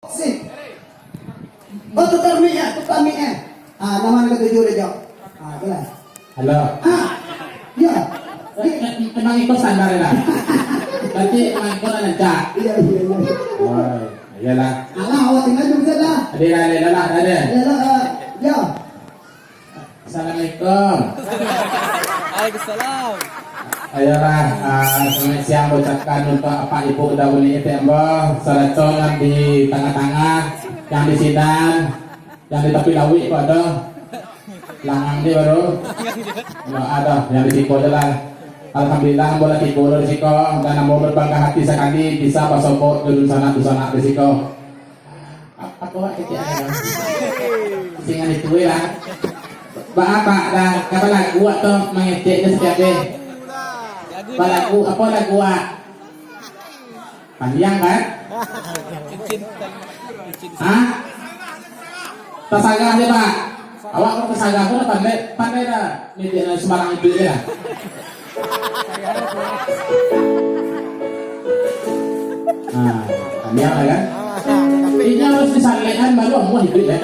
Sip. Oh, tukar mic. Nama nak ketujuh dia jawab. Jelas. Halo. Ya. Emang ikut standar ya? Berarti emang ikut aja. Iya. Oh, iyalah. Alah, awak tinggal jom saja. Ada. Ya. Assalamualaikum. Waalaikumsalam. Ayolah, selamat siang ucapkan untuk Pak Ibu Dahuli Tembo, Seracon di tengah-tengah, yang di Sidan, yang di tepi lawi kok ada, langang dia baru, nggak ada, yang di Siko adalah, alhamdulillah boleh Siko di Siko, dan mau berbangga hati sekali bisa pasopok dulu sana di Siko. Apa itu ya? Singan itu ya. Apa dah, kata lagu atau mengeceknya setiap hari. Lagu apa lagu panjang kan? Tasagah dia pak. Awak kalau tasagah pun pandai dah. Ini sembarang itu ya. Panjang lah kan? Ini harus disalihkan baru mau hidup ya.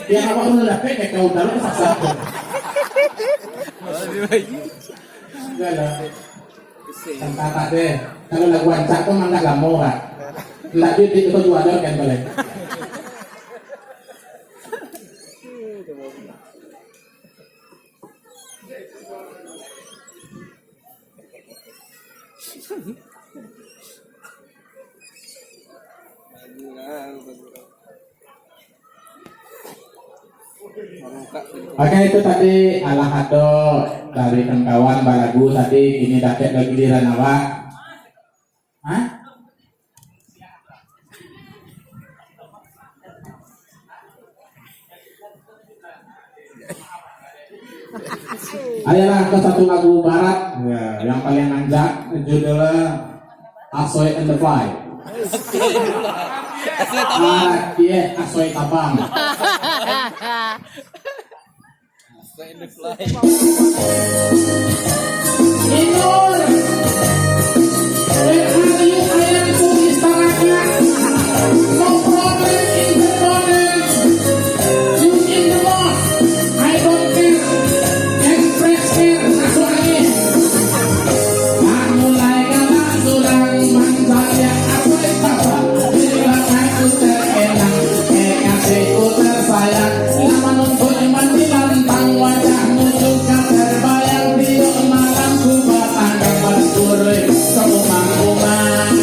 Dia awak dulu dapat kayak kau taruh saksa. Enggak lah. Tanpa tak deh. Kalau lagu ancak tuh mana lamo kan? Tidak di itu jual kan boleh. Oke, itu tadi alahado dari kawan balagu tadi ini dapat lagi giliran awak. Ayolah ke satu lagu barat ya, yang paling nanjak judulnya Asoy and the Fly. Iya, Asoy Tabang. In the fly. Inul, where are you? I am to istananya. No problem in the morning. You in the boss. I don't care. Express care. Masuk angin. Mulai galak sulang manjanya asoy tabang. Bila aku terkenang, kasihku tersayang. Lama nunggu iman dilantang wajahmu juga terbayang. Dia malamku batang bersurai keumang-umang.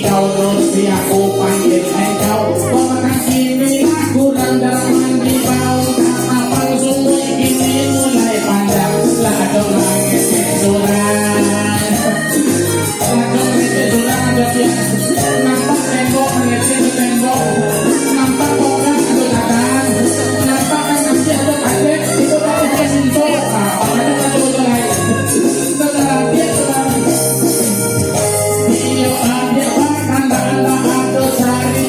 Kau terus aku panggil engkau. Kau makan kini aku rendaman di bau. Kapal sungai kini mulai panjang. Lado langit kesuran. Nampak tembok mengecil tembok. Nampak pokok atau dadan. Nampak kan nasi atau kaget. Itu pasti kesintok. Apalagi satu lain. Saudara dia saudara. Iyo ada tanda atau cari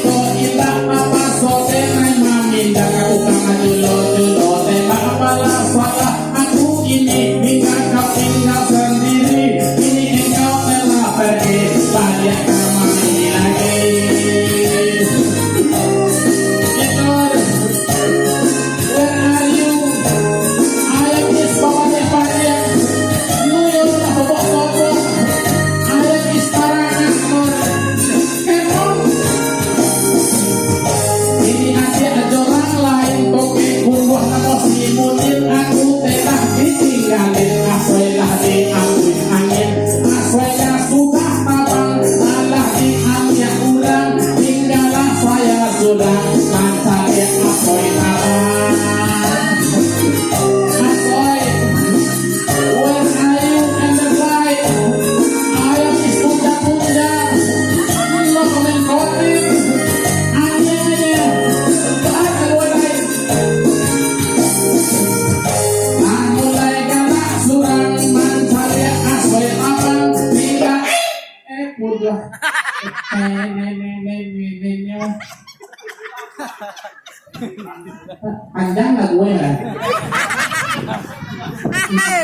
Panjang lah gue lah.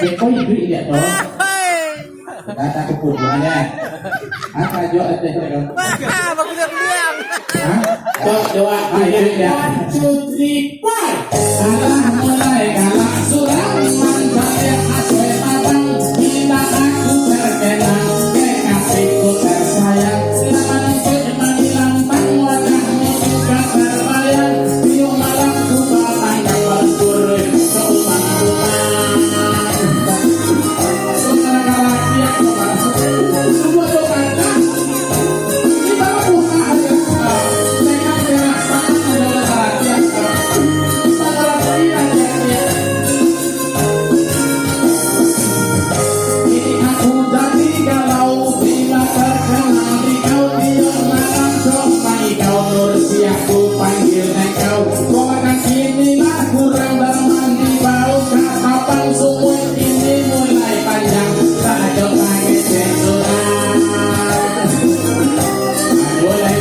Beko itu dia tuh. Kata keputusannya. Apa jual itu kan? Bagus bilang. Coba ayo ya. 1, 2, 3, 4. Alah mulai kalah surang manfaat aswe tabang kita aku terkenal kekasihku tersayang laman pun menghilang wajahmu juga terbayang biung malam ku batang kapal turun rumah saudara galaksi coba semua coba kita buka aja dengan perasaan adalah galaksi ini aku jadi galau bila terkenal di kau diam malam sampai kau nursi aku panggil engkau kau akan inilah kurang bermandi bau kapan semua ini mulai panjang tak coba kecenderungan boleh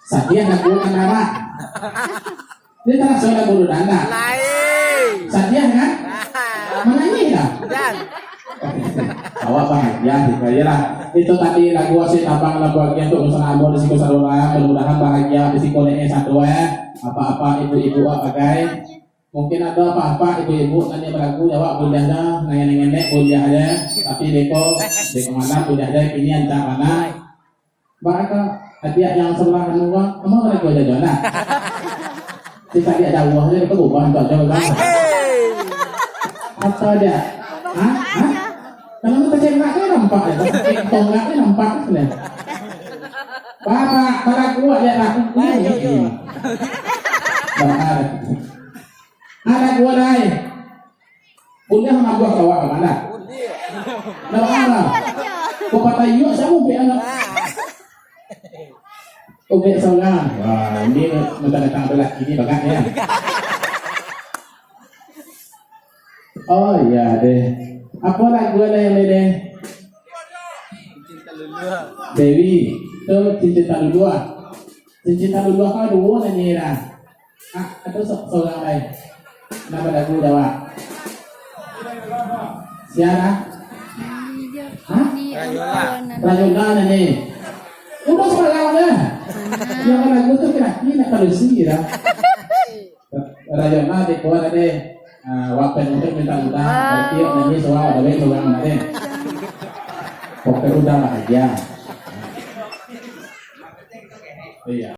Satya lakukan apa? Dia tak soal guru dana. Satya kan? Mana ini dah? Awak bahagia, lah. Itu tadi lagu asyik abang lagu bagian untuk usaha abang di siku sarula. Mudah-mudahan bahagia di siku ini satu ya. Apa-apa ibu-ibu bagai. Mungkin ada apa-apa ibu-ibu tanya berlagu jawab boleh dah, nenek-nenek boleh aja. Tapi deko mana boleh aja. Ini entah mana. Bahkan hadiah yang sebelah kamu kamu mereka aja jona. Jika dia ada uangnya itu bukan untuk jawab. Apa dia? Hah? Kalau kita cek naknya nampak ya, tonggaknya nampak kan? Bapak, para kuat ya aku ini. Ada gua dai. Punya sama gua kawan mana? Kalau mana? Kau patah yuk sama be anak. Oke sangat. Wah ini mentang-mentang belah ini bagat ya. Oh iya deh. Apa lagu ada yang deh? Dewi. Tuh cinta dua. Cinta dua kau dua nih lah. Atau seorang lain. Nama lagu Jawa. Siapa? Hah? Rayona nih. Udah sekarang dah. Yang lagu tu kira-kira kalau sih ya. Rayona di kuat ada. Waktu untuk minta utang. Berarti nanti soal ada yang soal nanti. Pokoknya udah bahagia. Iya.